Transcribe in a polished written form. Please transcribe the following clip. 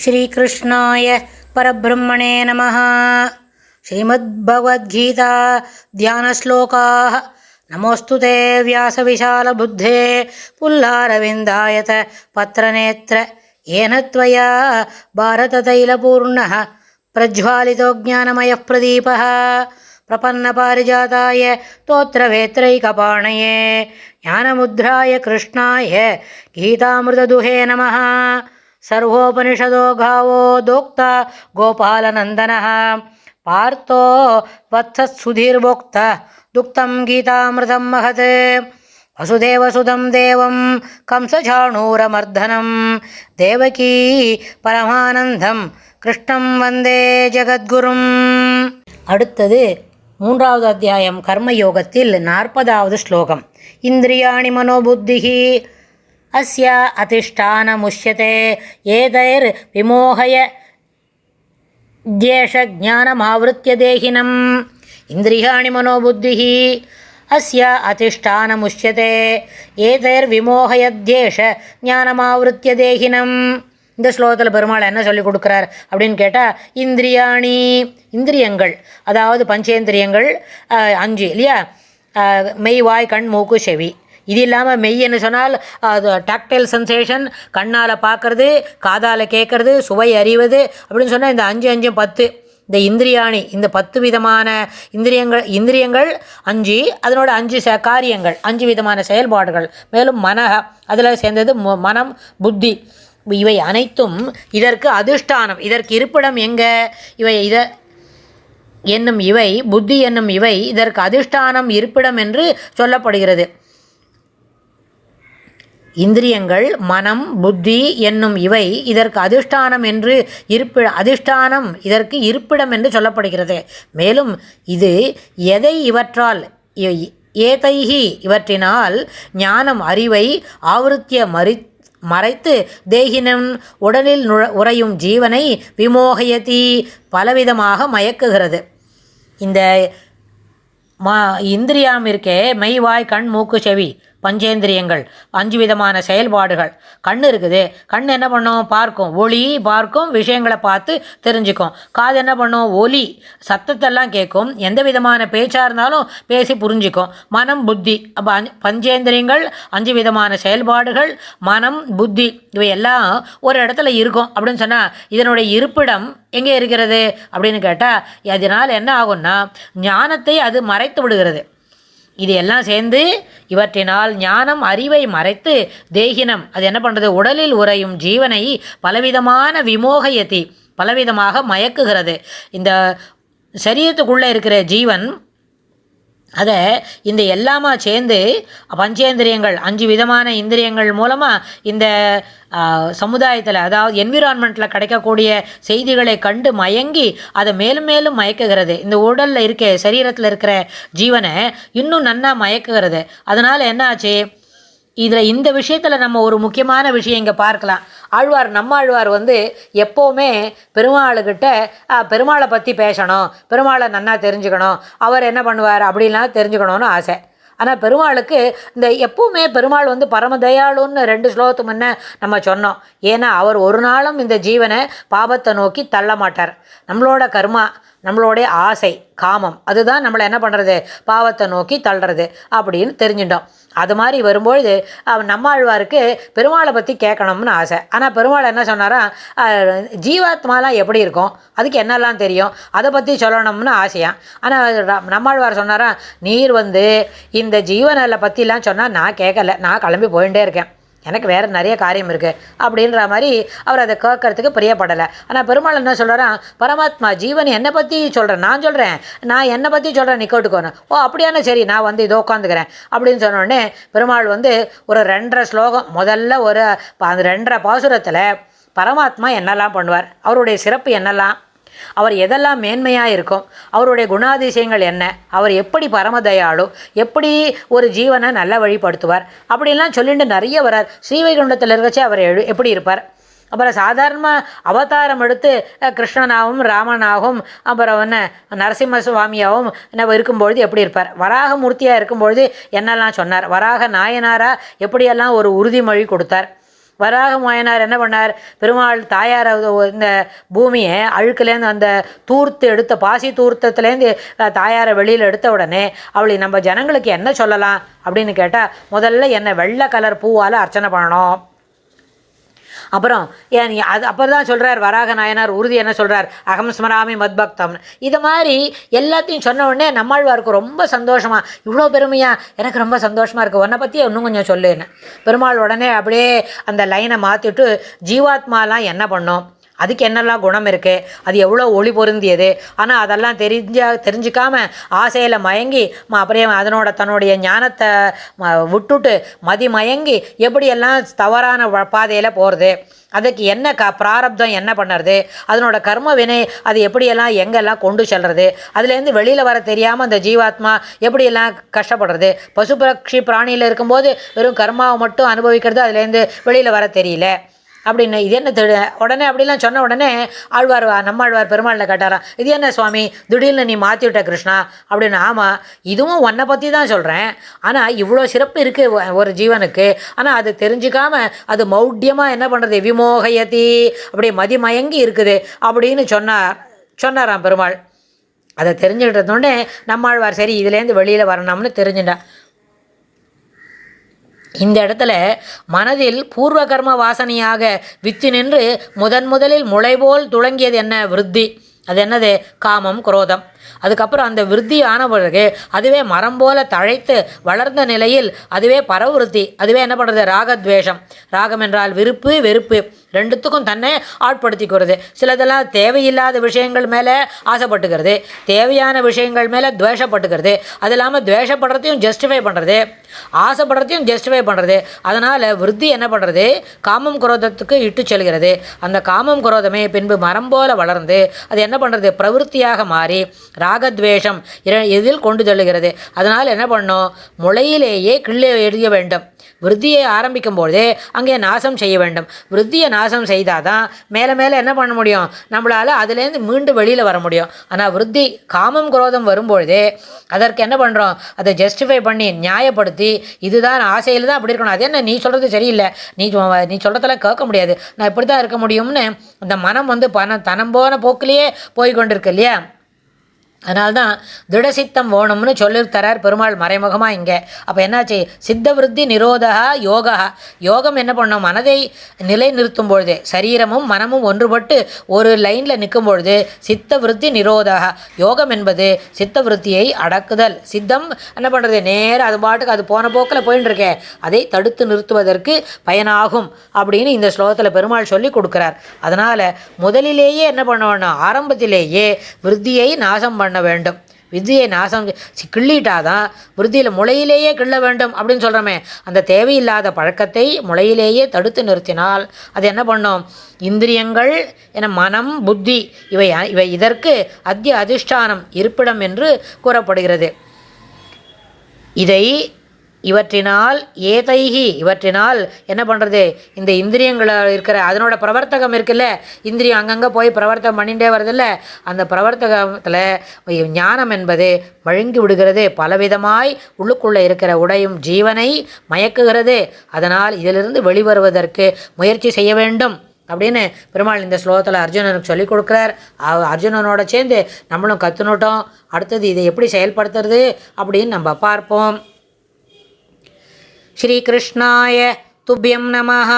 श्रीकृष्णाय परब्रह्मणे नमः। श्रीमद्भगवद्गीता ध्यानश्लोकाः। नमोऽस्तु ते व्यासविशालबुद्धे पुल्लारविन्दायत पत्रनेत्र येन त्वया भारततैलपूर्णः प्रज्वालितो ज्ञानमयः प्रदीपः प्रपन्नपारिजाताय स्तोत्रवेत्रैकपाणये ज्ञानमुद्राय कृष्णाय गीतामृतदुहे नमः। सर्वोपनिषदो गावो दोक्ता गोपालनन्दनः पार्थो वत्सत्सुधीर्भोक्ता दुक्तं गीतामृतं महत्। वसुदेवसुतं देवं कंसचाणूरमर्दनं देवकी परमानन्दं कृष्णं वन्दे ஜகத்குரும். அடுத்தது 3வது அத்தியாயம் கர்மயோகத்தில் 40வது ஸ்லோகம். இந்திரியாணி மனோபுத்திஹி அஸ்ய அதிஷ்டானமுஷ்யதே ஏதைர் விமோகய த்யேஷ ஞானமாவ்ருத்ய தேஹினம். இந்திரியாணி மனோபுத்திஹி அஸ்ய அதிஷ்டானமுஷ்யதே ஏதைர் விமோகயத்யேஷ ஞானமாவ்ருத்ய தேஹினம். இந்த ஸ்லோகத்தில் பெருமாள் என்ன சொல்லி கொடுக்குறார் அப்படின்னு கேட்டால், இந்திரியாணி இந்திரியங்கள், அதாவது பஞ்சேந்திரியங்கள் 5 இல்லையா, மெய் வாய் கண் மூக்கு செவி. இது இல்லாமல் மெய்ன்னு சொன்னால் அது டாக்டைல் சென்சேஷன், கண்ணால் பார்க்குறது, காதால் கேட்குறது, சுவை அறிவது அப்படின்னு சொன்னால் இந்த 5 5 10. இந்த இந்திரியாணி, இந்த 10 விதமான இந்திரியங்கள் 5, அதனோட 5 காரியங்கள், 5 விதமான செயல்பாடுகள். மேலும் மனக, அதில் சேர்ந்தது மனம் புத்தி. இவை அனைத்தும் இதற்கு அதிஷ்டானம், இதற்கு இருப்பிடம் எங்கே? இவை புத்தி என்னும் இவை இதற்கு அதிஷ்டானம், இருப்பிடம் என்று சொல்லப்படுகிறது. இந்திரியங்கள், மனம், புத்தி என்னும் இவை இதற்கு அதிஷ்டானம் என்று அதிஷ்டானம் இதற்கு இருப்பிடம் என்று சொல்லப்படுகிறது. மேலும் இது எதை இவற்றால் ஏதைஹி இவற்றினால் ஞானம் அறிவை ஆவருத்திய மறைத்து தேகினம் உடலில் உறையும் ஜீவனை விமோகயதி பலவிதமாக மயக்குகிறது. இந்த இந்திரியம் இருக்கே, மெய் வாய் கண் மூக்கு செவி, பஞ்சேந்திரியங்கள் 5 விதமான செயல்பாடுகள். கண் இருக்குது, கண் என்ன பண்ணும்? பார்க்கும், ஒளி பார்க்கும், விஷயங்களை பார்த்து தெரிஞ்சுக்கும். காது என்ன பண்ணும்? ஒலி சத்தத்தெல்லாம் கேட்கும், எந்த விதமான பேச்சாக இருந்தாலும் பேசி புரிஞ்சுக்கும். மனம் புத்தி, அப்போ பஞ்சேந்திரியங்கள் 5 விதமான செயல்பாடுகள், மனம் புத்தி இவை எல்லாம் ஒரு இடத்துல இருக்கும் அப்படின்னு சொன்னால் இதனுடைய இருப்பிடம் எங்கே இருக்கிறது அப்படின்னு கேட்டால், அதனால் என்ன ஆகும்னா ஞானத்தை அது மறைத்து விடுகிறது. இது எல்லாம் சேர்ந்து இவற்றினால் ஞானம் அறிவை மறைத்து தேகினம் அது என்ன பண்ணுறது? உடலில் உறையும் ஜீவனை பலவிதமான விமோகயத்தி பலவிதமாக மயக்குகிறது. இந்த சரீரத்துக்குள்ளே இருக்கிற ஜீவன் அதை இந்த எல்லாமா சேர்ந்து பஞ்சேந்திரியங்கள் 5 விதமான இந்திரியங்கள் மூலமாக இந்த சமுதாயத்தில், அதாவது என்விரான்மெண்ட்டில் கிடைக்கக்கூடிய செய்திகளை கண்டு மயங்கி அதை மேலும் மேலும் மயக்குகிறது. இந்த உடலில் இருக்க சரீரத்தில் இருக்கிற ஜீவனை இன்னும் நன்னா மயக்குகிறது. அதனால் என்ன ஆச்சு? இதில் இந்த விஷயத்தில் நம்ம ஒரு முக்கியமான விஷயம் இங்கே பார்க்கலாம். நம்மாழ்வார் எப்போவுமே பெருமாளுக்கிட்ட பெருமாளை பற்றி பேசணும், பெருமாளை நன்னா தெரிஞ்சுக்கணும், அவர் என்ன பண்ணுவார் அப்படின்லாம் தெரிஞ்சுக்கணும்னு ஆசை. ஆனால் பெருமாளுக்கு இந்த எப்போவுமே பெருமாள் பரமதயாளுன்னு 2 ஸ்லோகத்துக்கு முன்னே நம்ம சொன்னோம். ஏன்னா அவர் ஒரு நாளும் இந்த ஜீவனை பாபத்தை நோக்கி தள்ள மாட்டார். நம்மளோட கர்மா, நம்மளுடைய ஆசை, காமம் அதுதான் நம்மளை என்ன பண்ணுறது? பாவத்தை நோக்கி தள்ளுறது அப்படின்னு தெரிஞ்சுட்டோம். அது மாதிரி வரும்பொழுது நம்மாழ்வாருக்கு பெருமாளை பற்றி கேட்கணும்னு ஆசை. ஆனால் பெருமாள் என்ன சொன்னாரா, ஜீவாத்மாலாம் எப்படி இருக்கும், அதுக்கு என்னெல்லாம் தெரியும், அதை பற்றி சொல்லணும்னு ஆசையான். ஆனால் நம்மாழ்வார் சொன்னாரா, நீர் இந்த ஜீவனை பற்றிலாம் சொன்னால் நான் கேட்கல, நான் கிளம்பி போயிட்டே இருக்கேன், எனக்கு வேறு நிறைய காரியம் இருக்குது அப்படின்ற மாதிரி அவர் அதை கேட்கறதுக்கு பிரியப்படலை. ஆனால் பெருமாள் என்ன சொல்கிறான், பரமாத்மா ஜீவன் என்னை பற்றி சொல்கிறேன், நான் என்னை பற்றி சொல்கிறேன், நீ கேட்டுக்கோணும். ஓ அப்படியான சரி, நான் இதோ உட்காந்துக்கிறேன் அப்படின்னு சொன்னோடனே பெருமாள் ஒரு 2.5 ஸ்லோகம், முதல்ல ஒரு 2.5 பாசுரத்தில் பரமாத்மா என்னெல்லாம் பண்ணுவார், அவருடைய சிறப்பு என்னெல்லாம், அவர் எதெல்லாம் மேன்மையாக இருக்கும், அவருடைய குணாதிசயங்கள் என்ன, அவர் எப்படி பரமதயாளு, எப்படி ஒரு ஜீவனை நல்ல வழிப்படுத்துவார் அப்படின்லாம் சொல்லிட்டு நிறைய வரார். ஸ்ரீவைகுண்டத்தில் இருக்கச்சே அவர் எப்படி இருப்பார், அப்புறம் சாதாரண அவதாரம் எடுத்து கிருஷ்ணனாகவும் ராமனாகவும் அப்புறம் நரசிம்ம சுவாமியாகவும் இருக்கும்பொழுது எப்படி இருப்பார், வராகமூர்த்தியாக இருக்கும்பொழுது என்னெல்லாம் சொன்னார், வராக நாயனாராக எப்படியெல்லாம் ஒரு உறுதிமொழி கொடுத்தார், வராக மாயனார் என்ன பண்ணார், பெருமாள் தாயார் இந்த பூமியை அழுக்குலேருந்து அந்த தூர்த்து எடுத்த பாசி தூர்த்தத்துலேருந்து தாயாரை வெளியில் எடுத்த உடனே அவளை நம்ம ஜனங்களுக்கு என்ன சொல்லலாம் அப்படின்னு கேட்டால், முதல்ல என்னை வெள்ளை கலர் பூவால் அர்ச்சனை பண்ணணும். அப்புறம் ஏன் அது அப்புறம் தான் சொல்கிறார் வராக நாயனார் உறுதி என்ன சொல்கிறார், அகம் ஸ்மராமி மத்பக்தம். இது மாதிரி எல்லாத்தையும் சொன்ன உடனே நம்மாழ்வாருக்கு ரொம்ப சந்தோஷமாக, இவ்வளோ பெருமையாக, எனக்கு ரொம்ப சந்தோஷமாக இருக்குது, உன்னை பற்றி இன்னும் கொஞ்சம் சொல்லுன்னு. பெருமாள் உடனே அப்படியே அந்த லைனை மாற்றிட்டு ஜீவாத்மாலாம் என்ன பண்ணோம், அதுக்கு என்னெல்லாம் குணம் இருக்குது, அது எவ்வளோ ஒளி பொருந்தியது, ஆனால் அதெல்லாம் தெரிஞ்சிக்காமல் ஆசையில் மயங்கி அப்புறம் அதனோட தன்னுடைய ஞானத்தை விட்டுட்டு மயங்கி எப்படியெல்லாம் தவறான பாதையில் போகிறது, அதுக்கு என்ன பிராரப்தம் என்ன பண்ணுறது, அதனோட கர்ம வினை அது எப்படியெல்லாம் எங்கெல்லாம் கொண்டு செல்வது, அதுலேருந்து வெளியில் வர தெரியாமல் அந்த ஜீவாத்மா எப்படியெல்லாம் கஷ்டப்படுறது, பசு பட்சி பிராணியில் இருக்கும்போது வெறும் கர்மாவை மட்டும் அனுபவிக்கிறது, அதுலேருந்து வெளியில் வர தெரியல அப்படின்னு. இது என்ன உடனே அப்படிலாம் சொன்ன உடனே ஆழ்வார் நம்மாழ்வார் பெருமாளில் கேட்டாராம், இது என்ன சுவாமி திடீர்னு நீ மாற்றிவிட்ட கிருஷ்ணா அப்படின்னு. ஆமாம், இதுவும் உன்னை பற்றி தான் சொல்கிறேன், ஆனால் இவ்வளோ சிறப்பு இருக்குது ஒரு ஜீவனுக்கு, ஆனால் அது தெரிஞ்சுக்காமல் அது மௌட்யமாக என்ன பண்ணுறது, விமோகயதி அப்படியே மதிமயங்கி இருக்குது அப்படின்னு சொன்னாராம் பெருமாள். அதை தெரிஞ்சுக்கிட்டதுனே நம்மாழ்வார் சரி இதுலேருந்து வெளியில் வரணும்னு தெரிஞ்சுட்டான். இந்த இடத்துல மனதில் பூர்வ கர்ம வாசனையாக வித்து நின்று முதலில் முளைபோல் துளங்கியது என்ன, விருத்தி. அது என்னது, காமம் குரோதம். அதுக்கப்புறம் அந்த விருத்தி ஆன பிறகு அதுவே மரம் போல தழைத்து வளர்ந்த நிலையில் அதுவே பரவிருத்தி, அதுவே என்ன பண்ணுறது, ராகத்வேஷம். ராகம் என்றால் விருப்பு, வெறுப்பு ரெண்டுத்துக்கும் தன்னை ஆட்படுத்திக்கிறது. சிலதெல்லாம் தேவையில்லாத விஷயங்கள் மேலே ஆசைப்பட்டுக்கிறது, தேவையான விஷயங்கள் மேலே துவேஷப்பட்டுக்கிறது. அது இல்லாமல் துவேஷப்படுறதையும் ஜஸ்டிஃபை பண்ணுறது, ஆசைப்படுறதையும் ஜஸ்டிஃபை பண்ணுறது. அதனால் விருத்தி என்ன பண்ணுறது, காமம் குரோதத்துக்கு இட்டு செல்கிறது. அந்த காமம் குரோதமே பின்பு மரம் போல வளர்ந்து அது என்ன பண்ணுறது, பிரவருத்தியாக மாறி ராகத்வேஷம் எதில் கொண்டு செல்லுகிறது. அதனால் என்ன பண்ணோம், முளையிலேயே கிள்ளை எறிய வேண்டும். விருத்தியை ஆரம்பிக்கும் பொழுதே அங்கே நாசம் செய்ய வேண்டும். விருத்தியை நாசம் செய்தால் தான் மேலே மேலே என்ன பண்ண முடியும், நம்மளால் அதுலேருந்து மீண்டும் வெளியில் வர முடியும். ஆனால் விருத்தி காமம் குரோதம் வரும்பொழுதே அதற்கு என்ன பண்ணுறோம், அதை ஜஸ்டிஃபை பண்ணி நியாயப்படுத்தி இதுதான் ஆசையில் தான் அப்படி இருக்கணும், அது என்ன நீ சொல்கிறது சரியில்லை, நீ சொல்கிறதெல்லாம் கேட்க முடியாது, நான் இப்படி தான் இருக்க முடியும்னு அந்த மனம் தனம் போன போக்கிலேயே போய் கொண்டிருக்கு இல்லையா. அதனால்தான் திடசித்தம் வேணும்னு சொல்லித்தரார் பெருமாள் மறைமுகமாக இங்கே. அப்போ என்னாச்சு, சித்த விருத்தி நிரோதா யோகா. யோகம் என்ன பண்ணோம், மனதை நிலை நிறுத்தும் பொழுது சரீரமும் மனமும் ஒன்றுபட்டு ஒரு லைனில் நிற்கும் பொழுது சித்த விருத்தி நிரோதா. யோகம் என்பது சித்த விருத்தியை அடக்குதல். சித்தம் என்ன பண்ணுறது, நேராக அது பாட்டுக்கு அது போன போக்கில் போயின்னு இருக்கே, அதை தடுத்து நிறுத்துவதற்கு பயனாகும் அப்படின்னு இந்த ஸ்லோகத்தில் பெருமாள் சொல்லி கொடுக்குறார். அதனால் முதலிலேயே என்ன பண்ணணும், ஆரம்பத்திலேயே விருத்தியை நாசம் பண்ண வேண்டும். வித்தியை நாசம் கிள்ளிட்டாதான் விருத்தியில் முளையிலேயே கிள்ள வேண்டும் அப்படின்னு சொல்கிறோமே, அந்த தேவையில்லாத பழக்கத்தை முளையிலேயே தடுத்து நிறுத்தினால் அது என்ன பண்ணும், இந்திரியங்கள் என மனம் புத்தி இவை இதற்கு அத்திய அதிஷ்டானம் இருப்பிடம் என்று கூறப்படுகிறது. இவற்றினால் இவற்றினால் என்ன பண்ணுறது, இந்த இந்திரியங்களில் இருக்கிற அதனோட பிரவர்த்தகம் இருக்குல்ல, இந்திரியம் அங்கங்கே போய் பிரவர்த்தகம் பண்ணிகிட்டே வருதில்ல, அந்த பிரவர்த்தகத்தில் ஞானம் என்பது வழங்கி விடுகிறது, பலவிதமாய் உள்ளுக்குள்ளே இருக்கிற உடையும் ஜீவனை மயக்குகிறது. அதனால் இதிலிருந்து வெளிவருவதற்கு முயற்சி செய்ய வேண்டும் அப்படின்னு பெருமாள் இந்த ஸ்லோகத்தில் அர்ஜுனனுக்கு சொல்லிக் கொடுக்குறார். அர்ஜுனனோட சேர்ந்து நம்மளும் கற்றுனோட்டோம். அடுத்தது இதை எப்படி செயல்படுத்துறது அப்படின்னு நம்ம பார்ப்போம். ஸ்ரீகிருஷ்ணாய துப்யம் நமஹ.